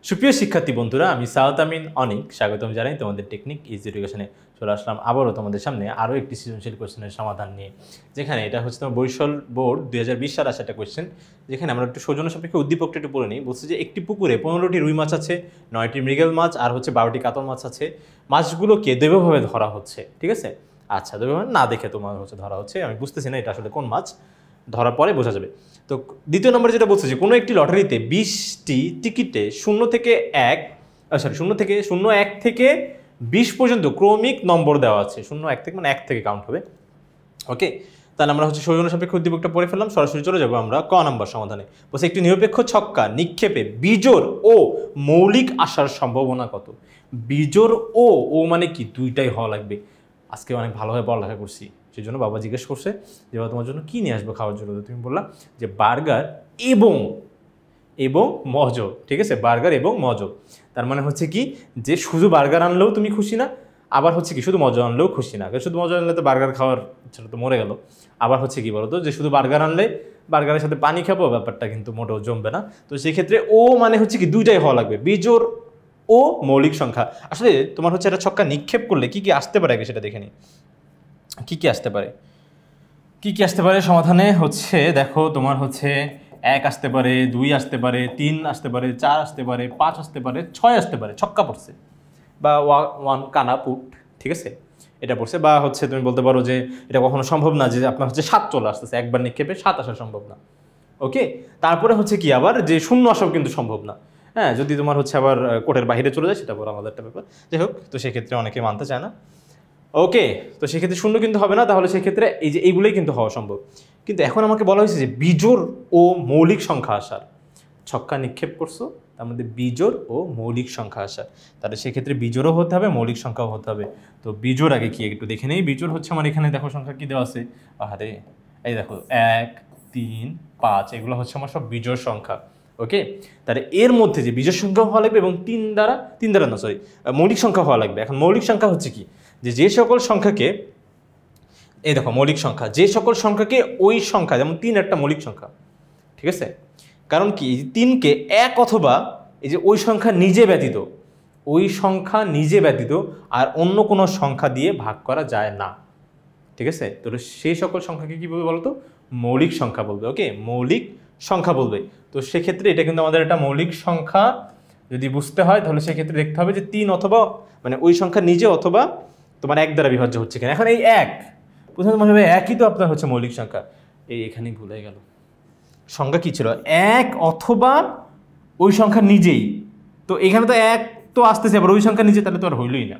সুপ্রিয় শিক্ষার্থী বন্ধুরা, আমি সাউথ আমিন অনিক স্বাগতম জানাই তোমাদের টেকনিক ইজি এডুকেশনে। চলে আসলাম আবারও তোমাদের সামনে আরও একটি সৃজনশীল কোশ্চেনের সমাধান নিয়ে, যেখানে এটা হচ্ছে তোমার বরিশাল বোর্ড 2020 সালে আসা একটা কোশ্চেন, যেখানে আমরা একটু সৌজন্য সাপেক্ষে উদ্দীপকটা একটু পড়ে নিই। বলছে যে একটি পুকুরে 15টি রুই মাছ আছে, 9টি মৃগেল মাছ আর হচ্ছে 12টি কাতল মাছ আছে। মাছগুলোকে দৈবভাবে ধরা হচ্ছে, ঠিক আছে? আচ্ছা, দৈবভাবে না দেখে তোমার হচ্ছে ধরা হচ্ছে, আমি বুঝতেছি না এটা আসলে কোন মাছ, ধরার পরে বোঝা যাবে। তো দ্বিতীয় নম্বরে যেটা বলছে যে কোনো একটি লটারিতে 20টি টিকিটে 0 থেকে 1 থেকে 20 পর্যন্ত ক্রমিক নম্বর দেওয়া আছে। 1 থেকে মানে 1 থেকে কাউন্ট হবে। ওকে, তাহলে আমরা হচ্ছে সৌজন্য সাপেক্ষ উদ্দীপকটা পড়ে ফেললাম, সরাসরি চলে যাবো আমরা ক নম্বর সমাধানে। বলছে একটি নিরপেক্ষ ছক্কা নিক্ষেপে বিজোড় ও মৌলিক আসার সম্ভাবনা কত? বিজোড় ও মানে কি? দুইটাই হওয়া লাগবে। আজকে অনেক ভালোভাবে পড়ালেখা করছি, সেই জন্য বাবা জিজ্ঞেস করছে যে বাবা তোমার জন্য কী নিয়ে আসবো খাওয়ার জন্য। তুমি বললা যে বার্গার এবং মজো, ঠিক আছে? বার্গার এবং মজো, তার মানে হচ্ছে কি যে শুধু বার্গার আনলেও তুমি খুশি না, আবার হচ্ছে কি শুধু মজা আনলেও খুশি না। শুধু মজা আনলে তো বার্গার খাওয়ার ছেলে তো মরে গেল। আবার হচ্ছে কি বলতো, যে শুধু বার্গার আনলে বার্গারের সাথে পানি খাবো, ব্যাপারটা কিন্তু মোটেও জমবে না। তো সেই ক্ষেত্রে ও মানে হচ্ছে কি দুইটাই হওয়া লাগবে, বিজোড় ও মৌলিক সংখ্যা। আসলে তোমার হচ্ছে একটা ছক্কা নিক্ষেপ করলে কি কি আসতে পারে আগে সেটা দেখে নি। কি কি আসতে পারে, কি কি আসতে পারে সমাধানে? হচ্ছে দেখো, তোমার হচ্ছে 1 আসতে পারে, 2 আসতে পারে, 3 আসতে পারে, 4 আসতে পারে, 5 আসতে পারে, 6 আসতে পারে, ছক্কা পড়ছে, বা 1 কানা পুট, ঠিক আছে, এটা পড়ছে। বা হচ্ছে তুমি বলতে পারো যে এটা কখনো সম্ভব না যে আপনার হচ্ছে 7 চলে আসতেছে, একবার নিক্ষেপে 7 আসা সম্ভব না। ওকে, তারপরে হচ্ছে কি আবার যে 0 আসাও কিন্তু সম্ভব না। হ্যাঁ, যদি তোমার হচ্ছে আবার কোর্টের বাইরে চলে যায় সেটা বড় আমাদের একটা ব্যাপার। যাই হোক, তো সেক্ষেত্রে অনেকে মানতে চায় না। ওকে, তো সেক্ষেত্রে 0 কিন্তু হবে না, তাহলে সেক্ষেত্রে এই যে এইগুলোই কিন্তু হওয়া সম্ভব। কিন্তু এখন আমাকে বলা হয়েছে যে বিজোড় ও মৌলিক সংখ্যা আসার, ছক্কা নিক্ষেপ করছো, তার মধ্যে বিজোড় ও মৌলিক সংখ্যা আসার, তাহলে সেক্ষেত্রে বিজোড়ও হতে হবে, মৌলিক সংখ্যাও হতে হবে। তো বিজোড় আগে কি একটু দেখে নেই। বিজোড় হচ্ছে আমার এখানে দেখো সংখ্যা কি দেওয়া আছে, আরে এই দেখো 1, 3, 5, এগুলো হচ্ছে আমার সব বিজোড় সংখ্যা। ওকে, তাহলে এর মধ্যে যে বিজোড় সংখ্যা হওয়া লাগবে এবং তিন দ্বারা না সরি মৌলিক সংখ্যা হওয়া লাগবে। এখন মৌলিক সংখ্যা হচ্ছে কি, যে সকল সংখ্যাকে, এই দেখো মৌলিক সংখ্যা, যে সকল সংখ্যাকে ওই সংখ্যা, যেমন 3 একটা মৌলিক সংখ্যা, ঠিক আছে? কারণ কি 3কে 1 অথবা এই যে ওই সংখ্যা নিজে ব্যতীত আর অন্য কোনো সংখ্যা দিয়ে ভাগ করা যায় না, ঠিক আছে? তো সেই সকল সংখ্যাকে কী বলবে বলতো? মৌলিক সংখ্যা বলবে। ওকে, মৌলিক সংখ্যা বলবে। তো সেক্ষেত্রে এটা কিন্তু আমাদের একটা মৌলিক সংখ্যা যদি বুঝতে হয়, তাহলে সেক্ষেত্রে দেখতে হবে যে 3 অথবা মানে ওই সংখ্যা নিজে অথবা তোমার 1 দ্বারা বিভাজ্য হচ্ছে কিনা। এখন এই 1 প্রথমে মনে হবে একই তো আপনার হচ্ছে মৌলিক সংখ্যা, এখানেই ভুলে গেল। সংখ্যা কি ছিল? 1 অথবা ওই সংখ্যা নিজেই। তো এখানে তো 1 তো আসতেছে, আবার ওই সংখ্যা নিজে, তাহলে তো আর হইলই না।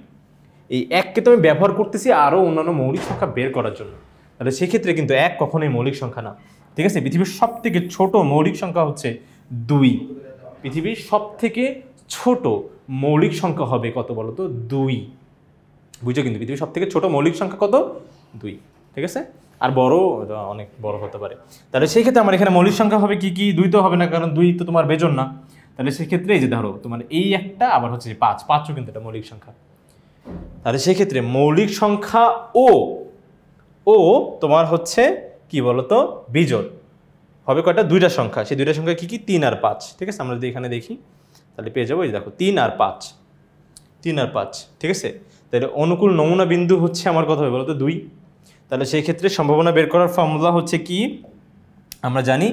এই 1কে তো আমি ব্যবহার করতেছি আরও অন্যান্য মৌলিক সংখ্যা বের করার জন্য, তাহলে সেক্ষেত্রে কিন্তু 1 কখনোই মৌলিক সংখ্যা না, ঠিক আছে? পৃথিবীর সব থেকে ছোট মৌলিক সংখ্যা হচ্ছে 2। পৃথিবীর সব থেকে ছোট মৌলিক সংখ্যা হবে কত বলো তো? 2। বুঝছো? কিন্তু পৃথিবীর সব থেকে ছোট মৌলিক সংখ্যা কত? 2, ঠিক আছে? আর বড় অনেক বড় হতে পারে। তাহলে সেই ক্ষেত্রে আমার এখানে মৌলিক সংখ্যা হবে কি কি? 2 তো হবে না, কারণ 2 তো তোমার বেজোড় না। তাহলে সেক্ষেত্রে এই যে ধরো তোমার এই একটা, আবার হচ্ছে 5ও কিন্তু একটা মৌলিক সংখ্যা। তাহলে সেক্ষেত্রে মৌলিক সংখ্যা ও তোমার হচ্ছে কি বলতো? বিজোড় হবে কয়টা? 2টা সংখ্যা। সেই 2টা সংখ্যা কি কি? 3 আর 5, ঠিক আছে? আমরা যদি এখানে দেখি তাহলে পেয়ে যাবো, এই দেখো 3 আর 5, ঠিক আছে? তাহলে অনুকূল নমুনা বিন্দু হচ্ছে আমার কত হবে বলতো? 2। তাহলে সেই ক্ষেত্রে সম্ভাবনা বের করার ফর্মুলা হচ্ছে কি? আমরা জানি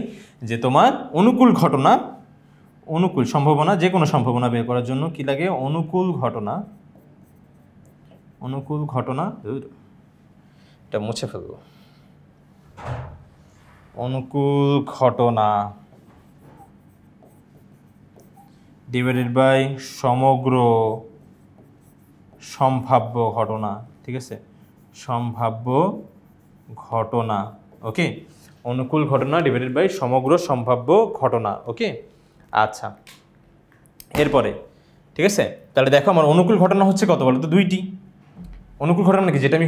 যে তোমার অনুকূল সম্ভাবনা, যে কোনো সম্ভাবনা বের করার জন্য কি লাগে? অনুকূল ঘটনা, এটা মুছে ফেলবো। অনুকূল ঘটনা ডিভাইডেড বাই সমগ্র সম্ভাব্য ঘটনা, ঠিক আছে? সম্ভাব্য ঘটনা। ওকে, অনুকূল ঘটনা ডিভাইডেড বাই সমগ্র সম্ভাব্য ঘটনা। ওকে, আচ্ছা, এরপরে ঠিক আছে? তাহলে দেখো আমার অনুকূল ঘটনা হচ্ছে কত বলো তো? 2টি। অনুকূল ঘটনা নাকি যেটা আমি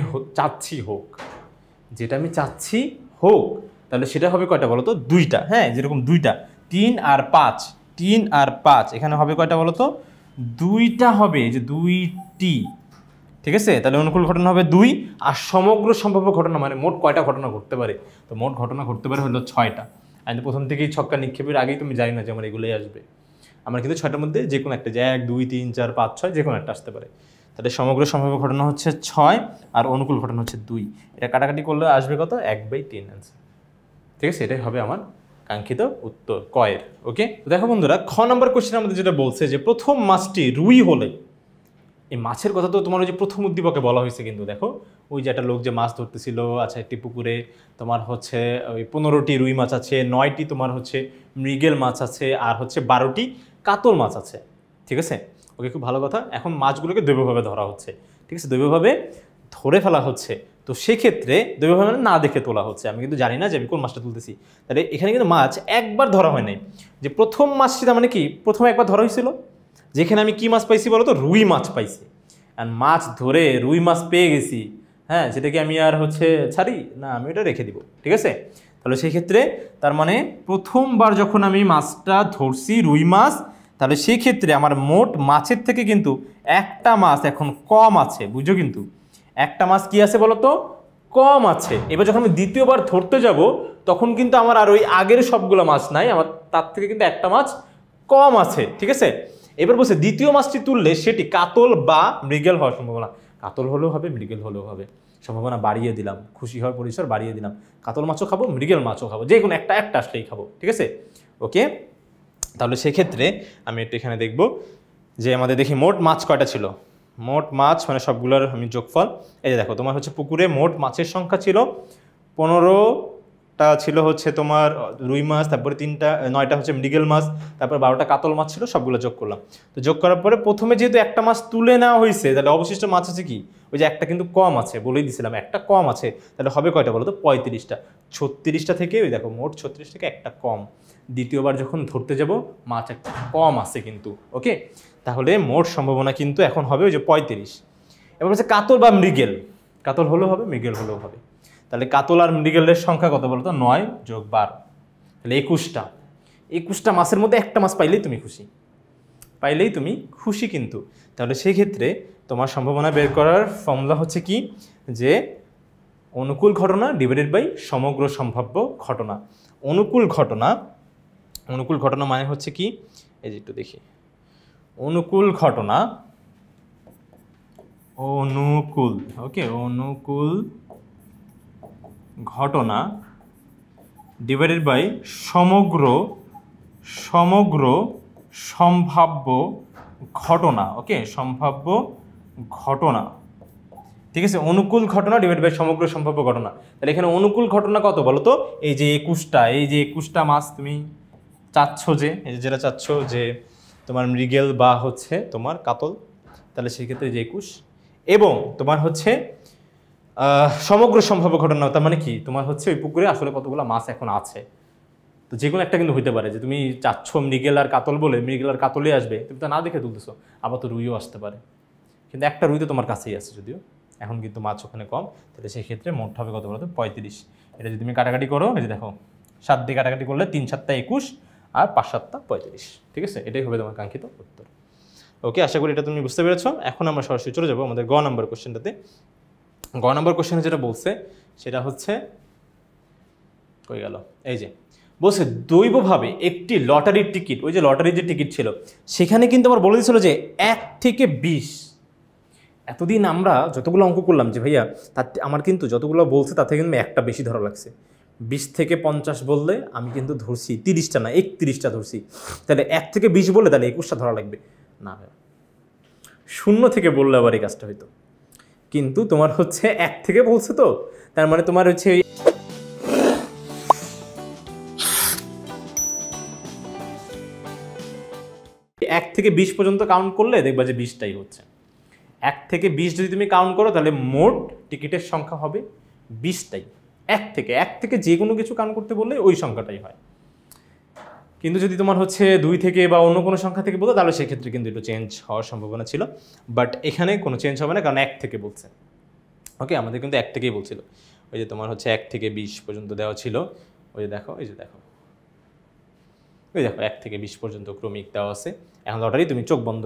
চাচ্ছি হোক, তাহলে সেটা হবে কয়টা বলো তো? 2টা। হ্যাঁ, যেরকম 2টা, 3 আর 5 এখানে হবে কয়টা বলো তো? 2টা হবে, যে 2টি, ঠিক আছে? তাহলে অনুকূল ঘটনা হবে 2, আর সমগ্র সম্ভাব্য ঘটনা মানে মোট কয়টা ঘটনা ঘটতে পারে? তো মোট ঘটনা ঘটতে পারে হলো 6টা। আমি প্রথম থেকেই ছক্কা নিক্ষেপের আগেই তুমি জানি না যে আমার এগুলোই আসবে। আমার কিন্তু 6টার মধ্যে যে কোনো একটা, যে 1 2 3 4 5 6 যে কোনো একটা আসতে পারে। তাহলে সমগ্র সম্ভাব্য ঘটনা হচ্ছে 6 আর অনুকূল ঘটনা হচ্ছে 2। এটা কাটাকাটি করলে আসবে কত? 1/3 অ্যান্সার। ঠিক আছে, এটাই হবে আমার কাঙ্ক্ষিত উত্তর কয়ের। ওকে, দেখো বন্ধুরা, খ নম্বর কোশ্চেন আমাদের যেটা বলছে যে প্রথম মাছটি রুই হলে, এই মাছের কথা তো তোমার ওই যে প্রথম উদ্দীপকে বলা হয়েছে, কিন্তু দেখো ওই যে একটা লোক যে মাছ ধরতেছিল, আচ্ছা একটি পুকুরে তোমার হচ্ছে ওই 15টি রুই মাছ আছে, 9টি তোমার হচ্ছে মৃগেল মাছ আছে, আর হচ্ছে 12টি কাতল মাছ আছে। ঠিক আছে, ওকে, খুব ভালো কথা। এখন মাছগুলোকে দৈবভাবে ধরা হচ্ছে। ঠিক আছে, দৈবভাবে ধরে ফেলা হচ্ছে। তো সেক্ষেত্রে দৈবভাবে মানে না দেখে তোলা হচ্ছে, আমি কিন্তু জানি না যে আমি কোন মাছটা তুলতেছি। তাহলে এখানে কিন্তু মাছ একবার ধরা হয় নাই, যে প্রথম মাছটি তার মানে কি প্রথমে একবার ধরা হয়েছিল, যেখানে আমি কি মাছ পাইছি বলো তো? রুই মাছ পাইছি। আর মাছ ধরে রুই মাছ পেয়ে গেছি, হ্যাঁ, সেটাকে আমি আর হচ্ছে ছাড়ি না, আমি ওটা রেখে দিব। ঠিক আছে, তাহলে সেই ক্ষেত্রে তার মানে প্রথমবার যখন আমি মাছটা ধরছি রুই মাছ, তাহলে সেই ক্ষেত্রে আমার মোট মাছের থেকে কিন্তু একটা মাছ এখন কম আছে, বুঝো? কিন্তু একটা মাছ কি আছে বলো তো? কম আছে। এবার যখন আমি দ্বিতীয়বার ধরতে যাব, তখন কিন্তু আমার আর ওই আগের সবগুলো মাছ নাই, আমার তার থেকে কিন্তু একটা মাছ কম আছে। ঠিক আছে, এবার বলছে দ্বিতীয় মাছটি তুললে সেটি কাতল বা মৃগেল হওয়ার সম্ভাবনা। কাতল হলেও হবে, মৃগেল হলেও হবে, সম্ভাবনা বাড়িয়ে দিলাম, খুশি হওয়ার পরিসর বাড়িয়ে দিলাম। কাতল মাছও খাবো, মৃগেল মাছও খাবো, যে কোনো একটা আসলেই খাবো। ঠিক আছে, ওকে। তাহলে সেক্ষেত্রে আমি একটু এখানে দেখব যে আমাদের দেখি মোট মাছ কয়টা ছিল। মোট মাছ মানে সবগুলোর আমি যোগফল, এই যে দেখো তোমার হচ্ছে পুকুরে মোট মাছের সংখ্যা ছিল 15টা ছিল হচ্ছে তোমার রুই মাছ, তারপরে 9টা হচ্ছে মৃগেল মাছ, তারপর 12টা কাতল মাছ ছিল, সবগুলো যোগ করলাম। তো যোগ করার পরে প্রথমে যেহেতু একটা মাছ তুলে নেওয়া হয়েছে, তাহলে অবশিষ্ট মাছ আছে কি? ওই যে একটা কিন্তু কম আছে, বলেই দিছিলাম একটা কম আছে। তাহলে হবে কয়টা বলো তো? 35টা। 36টা থেকে ওই দেখো মোট 36 থেকে একটা কম। দ্বিতীয়বার যখন ধরতে যাব মাছ একটা কম আছে কিন্তু। ওকে, তাহলে মোট সম্ভাবনা কিন্তু এখন হবে ওই যে 35। এবার হচ্ছে কাতল বা মৃগেল, কাতল হলেও হবে, মৃগেল হলেও হবে। তাহলে কাতল আর মৃগেলের সংখ্যা কত বলো তো? 9 যোগ 12, তাহলে 21টা। 21টা মাছের মধ্যে একটা মাছ পাইলেই তুমি খুশি, পাইলেই তুমি খুশি কিন্তু। তাহলে সেই ক্ষেত্রে তোমার সম্ভাবনা বের করার ফর্মুলা হচ্ছে কি? যে অনুকূল ঘটনা ডিভাইডেড বাই সমগ্র সম্ভাব্য ঘটনা। অনুকূল ঘটনা মানে হচ্ছে কি? এই যে একটু দেখি, অনুকূল ঘটনা, ওকে, অনুকূল ঘটনা ডিভাইডেড বাই সমগ্র সম্ভাব্য ঘটনা। ওকে, সম্ভাব্য ঘটনা। ঠিক আছে, অনুকূল ঘটনা ডিভাইড বাই সমগ্র সম্ভাব্য ঘটনা। তাহলে এখানে অনুকূল ঘটনা কত বলো তো? এই যে 21টা মাছ তুমি চাচ্ছ, যে এই যে যেটা চাচ্ছ যে তোমার মৃগেল বা হচ্ছে তোমার কাতল, তাহলে সেক্ষেত্রে যে 21, এবং তোমার হচ্ছে সমগ্র সম্ভাব্য ঘটনা, তার মানে কি তোমার হচ্ছে ওই পুকুরে আসলে কতগুলো মাছ এখন আছে। তো যে কোনো একটা কিন্তু হইতে পারে, যে তুমি চাচ্ছ মৃগেল আর কাতল বলে মৃগেল আর কাতলে আসবে, তুমি তো না দেখে তুলতেছো, আবার তো রুইও আসতে পারে, কিন্তু একটা রুই তো তোমার কাছেই আছে যদিও, এখন কিন্তু মাছ ওখানে কম। তাহলে সেই ক্ষেত্রে মোট হবে কত বলতো? 35। এটা যদি তুমি কাটাকাটি করো, এই যে দেখো 7 দিয়ে কাটাকাটি করলে 3 7 21 আর 5 7 35। ঠিক আছে, এটাই হবে তোমার কাঙ্ক্ষিত উত্তর। ওকে, আশা করি এটা তুমি বুঝতে পেরেছো। এখন আমরা সরাসরি চলে যাবো আমাদের গ নম্বর কোশ্চেনটাতে। গ নম্বর কোশ্চেনে যেটা বলছে সেটা হচ্ছে, কই গেল, এই যে বলছে দৈবভাবে একটি লটারির টিকিট, ওই যে লটারির যে টিকিট ছিল সেখানে কিন্তু আমার বলে দিয়েছিল যে 1 থেকে 20। এতদিন আমরা যতগুলো অঙ্ক করলাম যে ভাইয়া, তার আমার কিন্তু যতগুলো বলছে তার থেকে কিন্তু একটা বেশি ধরা লাগছে। 20 থেকে 50 বললে আমি কিন্তু ধরছি 30টা না 31টা ধরছি, তাহলে 1 থেকে 20 বললে তাহলে 21টা ধরা লাগবে না। 0 থেকে বললে আবার এই কাজটা হইতো, কিন্তু তোমার হচ্ছে 1 থেকে বলছে, তো তার মানে তোমার হচ্ছে 1 থেকে 20 পর্যন্ত কাউন্ট করলে দেখবা যে 20টাই হচ্ছে। 1 থেকে 20 যদি তুমি কাউন্ট করো তাহলে মোট টিকিটের সংখ্যা হবে 20টাই। 1 থেকে যে কোনো কিছু কাউন্ট করতে বললে ওই সংখ্যাটাই হয়। কিন্তু যদি তোমার হচ্ছে 2 থেকে বা অন্য কোনো সংখ্যা থেকে বলতো তাহলে সেক্ষেত্রে কিন্তু একটু চেঞ্জ হওয়ার সম্ভাবনা ছিল, বাট এখানে কোনো চেঞ্জ হবে না, কারণ 1 থেকে বলছে। ওকে, আমাদের কিন্তু 1 থেকেই বলছিল। ওই যে তোমার হচ্ছে 1 থেকে 20 পর্যন্ত দেওয়া ছিল, ওই যে দেখো, এই যে দেখো, ওই দেখো 1 থেকে 20 পর্যন্ত ক্রমিক দেওয়া আছে। এখন লটারি তুমি চোখ বন্ধ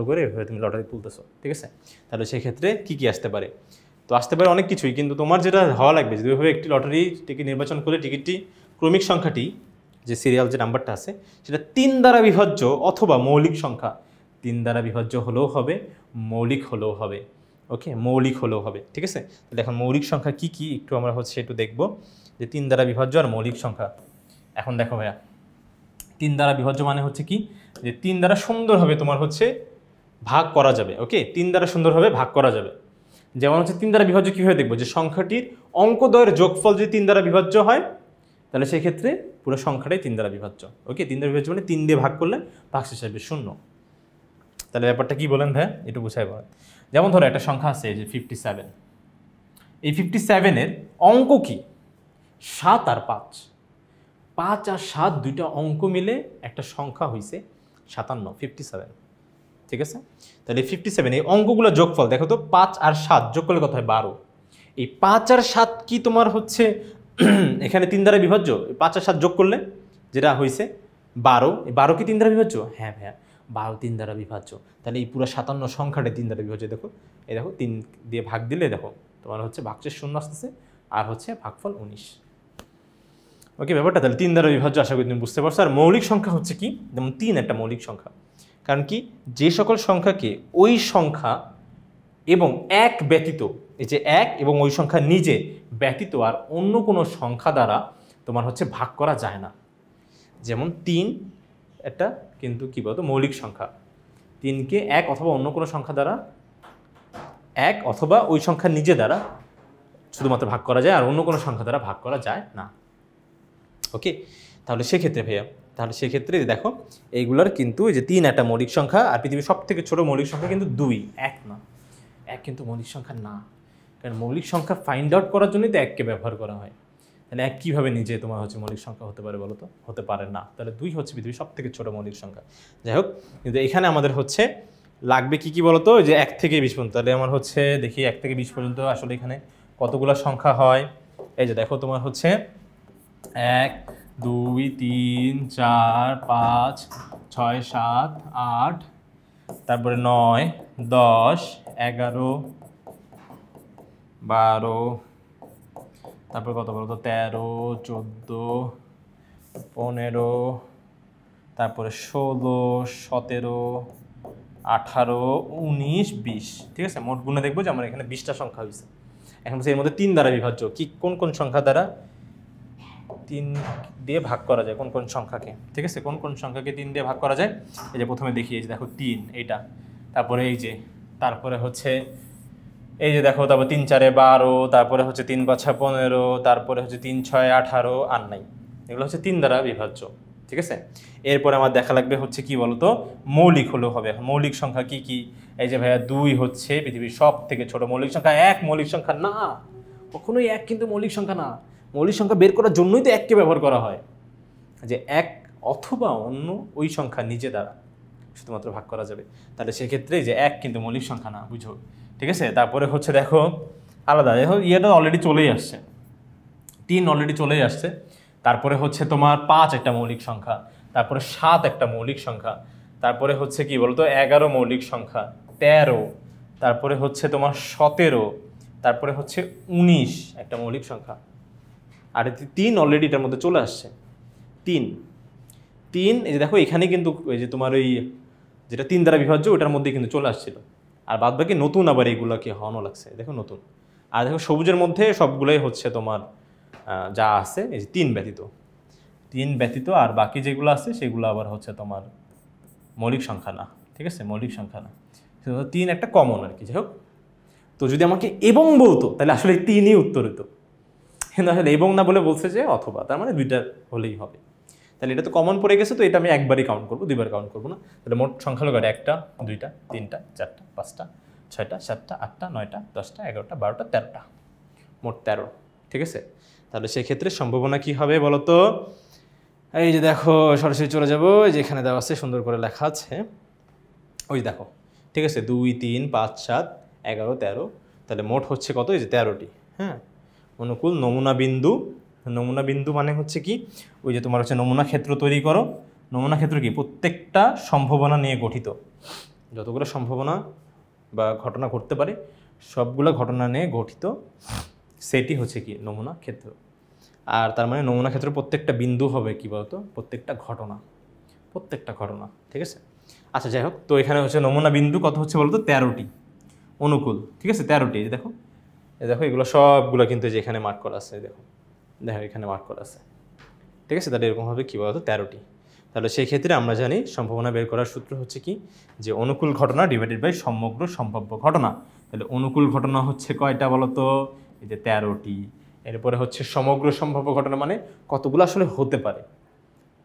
করে এভাবে তুমি লটারি তুলতেছো। ঠিক আছে, তাহলে সেক্ষেত্রে কী আসতে পারে? তো আসতে পারে অনেক কিছুই, কিন্তু তোমার যেটা হওয়া লাগবে, যদি ওইভাবে একটি লটারি টিকিট নির্বাচন করে টিকিটটি ক্রমিক সংখ্যাটি যে সিরিয়াল যে নাম্বারটা আছে সেটা 3 দ্বারা বিভাজ্য অথবা মৌলিক সংখ্যা। 3 দ্বারা বিভাজ্য হলেও হবে, মৌলিক হলেও হবে। ওকে, মৌলিক হলেও হবে। ঠিক আছে, তাহলে এখন মৌলিক সংখ্যা কি কি একটু আমরা হচ্ছে একটু দেখব, যে 3 দ্বারা বিভাজ্য আর মৌলিক সংখ্যা। এখন দেখো ভাইয়া, 3 দ্বারা বিভাজ্য মানে হচ্ছে কি, যে 3 দ্বারা সুন্দরভাবে তোমার হচ্ছে ভাগ করা যাবে। ওকে, 3 দ্বারা সুন্দরভাবে ভাগ করা যাবে। যেমন হচ্ছে 3 দ্বারা বিভাজ্য কীভাবে দেখবো, যে সংখ্যাটির অঙ্কদ্বয়ের যোগফল যদি 3 দ্বারা বিভাজ্য হয়, তাহলে সেই ক্ষেত্রে পুরো সংখ্যাটাই 3 দ্বারা বিভাজ্য। ওকে, 3 দ্বারা বিভাজ্য মানে 3 দিয়ে ভাগ করলে ভাগশেষ আসবে 0। তাহলে ব্যাপারটা কি বলেন ভাইয়া, একটু বুঝাই বলেন। যেমন ধরো একটা সংখ্যা আছে যে 57, এই 57-এর অঙ্ক কি 7 আর 5। 5 আর 7 দুইটা অঙ্ক মিলে একটা সংখ্যা হয়েছে 57, 57। ঠিক আছে, তাহলে 57 এই অঙ্কগুলো যোগফল দেখো তো, 5 আর 7 যোগ করলে কত হয় 12। এই 5 আর 7 কি তোমার হচ্ছে এখানে 3 দ্বারা বিভাজ্য। 5 আর 7 যোগ করলে যেটা হয়েছে 12, এই 12 কি 3 দ্বারা বিভাজ্য? হ্যাঁ ভাইয়া, 12 3 দ্বারা বিভাজ্য। তাহলে এই পুরো 57 সংখ্যাটা 3 দ্বারা বিভাজ্য। দেখো, এই দেখো 3 দিয়ে ভাগ দিলে দেখো তোমার হচ্ছে ভাগশেষ 0 আসতেছে, আর হচ্ছে ভাগফল 19। ওকে, ব্যাপারটা তাহলে 3 দ্বারা বিভাজ্য, আশা করি তুমি বুঝতে পারছো। আর মৌলিক সংখ্যা হচ্ছে কি, যেমন 3 একটা মৌলিক সংখ্যা। কারণ কি, যে সকল সংখ্যাকে ওই সংখ্যা এবং 1 ব্যতীত, এই যে 1 এবং ওই সংখ্যা নিজে ব্যতীত আর অন্য কোনো সংখ্যা দ্বারা তোমার হচ্ছে ভাগ করা যায় না। যেমন 3 একটা কিন্তু কি বলতো মৌলিক সংখ্যা, 3কে 1 অথবা অন্য কোনো সংখ্যা দ্বারা, 1 অথবা ওই সংখ্যা নিজে দ্বারা শুধুমাত্র ভাগ করা যায়, আর অন্য কোনো সংখ্যা দ্বারা ভাগ করা যায় না। ওকে, তাহলে সেক্ষেত্রে ভাইয়া, তাহলে সেক্ষেত্রে দেখো এইগুলার কিন্তু এই যে 3 একটা মৌলিক সংখ্যা, আর পৃথিবীর সব থেকে ছোটো মৌলিক সংখ্যা কিন্তু 2, 1 না। 1 কিন্তু মৌলিক সংখ্যা না, কারণ মৌলিক সংখ্যা ফাইন্ড আউট করার জন্যই তো 1কে ব্যবহার করা হয়। তাহলে 1 কীভাবে নিজে তোমার হচ্ছে মৌলিক সংখ্যা হতে পারে বলো তো? হতে পারে না। তাহলে 2 হচ্ছে পৃথিবীর সব থেকে ছোটো মৌলিক সংখ্যা। যাই হোক, কিন্তু এখানে আমাদের হচ্ছে লাগবে কি কি বলো তো, যে 1 থেকে 20 পর্যন্ত। তাহলে আমার হচ্ছে দেখি 1 থেকে 20 পর্যন্ত আসলে এখানে কতগুলো সংখ্যা হয়। এই যে দেখো তোমার হচ্ছে 1 2 3 4 5 6 7 8, তারপরে 9 10 11 12, তারপরে কত বলতো 13 14 15, তারপরে 16 17 18 19 20। ঠিক আছে, মোট গুণে দেখবো যে আমার এখানে 20টা সংখ্যা হয়েছে। এখন এর মধ্যে 3 দ্বারা বিভাজ্য কি, কোন কোন সংখ্যা দ্বারা 3 দিয়ে ভাগ করা যায়, কোন কোন সংখ্যাকে। ঠিক আছে, কোন কোন সংখ্যাকে 3 দিয়ে ভাগ করা যায়। এই যে প্রথমে দেখি, এই যে দেখো 3 এইটা, তারপরে এই যে, তারপরে হচ্ছে এই যে দেখো, তারপর 3 4 12, তারপরে হচ্ছে 3 5 15, তারপরে হচ্ছে 3 6 18, আর নাই। এগুলো হচ্ছে 3 দ্বারা বিভাজ্য। ঠিক আছে, এরপরে আমার দেখা লাগবে হচ্ছে কি বলতো, মৌলিক হলেও হবে। এখন মৌলিক সংখ্যা কি কি, এই যে ভাইয়া 2 হচ্ছে পৃথিবীর সব থেকে ছোট মৌলিক সংখ্যা। 1 মৌলিক সংখ্যা না, কখনোই 1 কিন্তু মৌলিক সংখ্যা না। মৌলিক সংখ্যা বের করার জন্যই তো 1কে ব্যবহার করা হয়, যে 1 অথবা অন্য ওই সংখ্যা নিজে দ্বারা শুধুমাত্র ভাগ করা যাবে। তাহলে সেক্ষেত্রে যে 1 কিন্তু মৌলিক সংখ্যা না, বুঝো। ঠিক আছে, তারপরে হচ্ছে দেখো আলাদা, দেখো ইয়েটা অলরেডি চলেই আসছে, 3 অলরেডি চলেই আসছে। তারপরে হচ্ছে তোমার 5 একটা মৌলিক সংখ্যা, তারপরে 7 একটা মৌলিক সংখ্যা, তারপরে হচ্ছে কি বলতো 11 মৌলিক সংখ্যা, 13, তারপরে হচ্ছে তোমার 17, তারপরে হচ্ছে 19 একটা মৌলিক সংখ্যা। আর 3 অলরেডি এটার মধ্যে চলে আসছে। 3 এই যে দেখো এখানে কিন্তু এই যে তোমার ওই যেটা 3 দ্বারা বিভাজ্য ওটার মধ্যে কিন্তু চলে আসছিল। আর বাদ বাকি নতুন আবার এইগুলোকে হওয়ানো লাগছে, দেখো নতুন। আর দেখো সবুজের মধ্যে সবগুলোই হচ্ছে তোমার যা আছে এই যে 3 ব্যতীত, আর বাকি যেগুলো আছে সেগুলো আবার হচ্ছে তোমার মৌলিক সংখ্যা না। ঠিক আছে, মৌলিক সংখ্যা না, 3 একটা কমন আর কি। যাই হোক, তো যদি আমাকে এবং বলতো তাহলে আসলে 3ই উত্তর হতো, কিন্তু আসলে এবং না বলে বলছে যে অথবা, তার মানে 2টা হলেই হবে। তাহলে এটা তো কমন পড়ে গেছে, তো এটা আমি একবারই কাউন্ট করবো, 2বার কাউন্ট করবো না। তাহলে মোট সংখ্যা হলো 1টা 2টা 3টা 4টা 5টা 6টা 7টা 8টা 9টা 10টা 11টা 12টা 13টা, মোট 13। ঠিক আছে, তাহলে সেক্ষেত্রে সম্ভাবনা কি হবে বলো তো? এই যে দেখো সরাসরি চলে যাবো, যেখানে দেওয়া আছে সুন্দর করে লেখা আছে, ওই দেখো। ঠিক আছে, 2 3 5 7 11 13, তাহলে মোট হচ্ছে কত? এই যে 13টি। হ্যাঁ, অনুকূল নমুনা বিন্দু। নমুনা বিন্দু মানে হচ্ছে কি, ওই যে তোমার হচ্ছে নমুনা ক্ষেত্র তৈরি করো। নমুনা ক্ষেত্র কি, প্রত্যেকটা সম্ভাবনা নিয়ে গঠিত, যতগুলো সম্ভাবনা বা ঘটনা ঘটতে পারে সবগুলো ঘটনা নিয়ে গঠিত, সেটি হচ্ছে কি নমুনা ক্ষেত্র। আর তার মানে নমুনা ক্ষেত্রে প্রত্যেকটা বিন্দু হবে কি বলতো, প্রত্যেকটা ঘটনা, ঠিক আছে। আচ্ছা যাই হোক, তো এখানে হচ্ছে নমুনা বিন্দু কত হচ্ছে বলতো, 13টি, অনুকূল, ঠিক আছে 13টি। এই দেখো এগুলো সবগুলো কিন্তু যে এখানে মার্ক করা আছে, দেখো এখানে মার্ক করা আছে, ঠিক আছে। তাহলে এরকম হবে কী বলতো, 13টি। তাহলে সেই ক্ষেত্রে আমরা জানি সম্ভাবনা বের করার সূত্র হচ্ছে কি, যে অনুকূল ঘটনা ডিভাইডেড বাই সমগ্র সম্ভাব্য ঘটনা। তাহলে অনুকূল ঘটনা হচ্ছে কয়টা বলতো, এই যে 13টি। এরপরে হচ্ছে সমগ্র সম্ভাব্য ঘটনা মানে কতগুলো আসলে হতে পারে।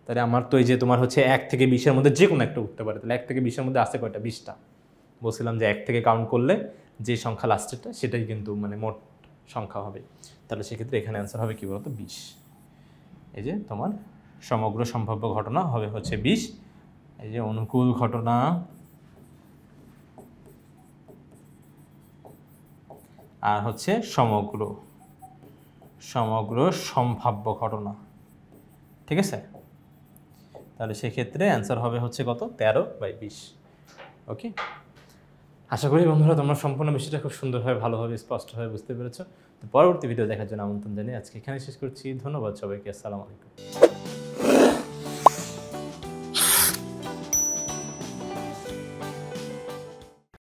তাহলে আমার তো এই যে তোমার হচ্ছে 1 থেকে 20-এর মধ্যে যে কোনো একটা উঠতে পারে। তাহলে 1 থেকে 20-এর মধ্যে আছে কয়টা, 20টা। বলছিলাম যে 1 থেকে কাউন্ট করলে যে সংখ্যা লাস্টেরটা সেটাই কিন্তু মানে মোট সংখ্যা হবে। তাহলে সেক্ষেত্রে এখানে অ্যান্সার হবে কী বলতো, 20। এই যে তোমার সমগ্র সম্ভাব্য ঘটনা হবে হচ্ছে 20। এই যে অনুকূল ঘটনা আর হচ্ছে সমগ্র সম্ভাব্য ঘটনা, ঠিক আছে। তাহলে সেক্ষেত্রে অ্যান্সার হবে হচ্ছে কত, 13/20। ওকে, আশা করি বন্ধুরা তোমরা সম্পূর্ণ বিষয়টা খুব সুন্দরভাবে, ভালোভাবে, স্পষ্টভাবে বুঝতে পেরেছো। তো পরবর্তী ভিডিও দেখার জন্য আমন্ত্রণ জানিয়ে আজকে এখানে শেষ করছি। ধন্যবাদ সবাইকে, আসসালামু আলাইকুম।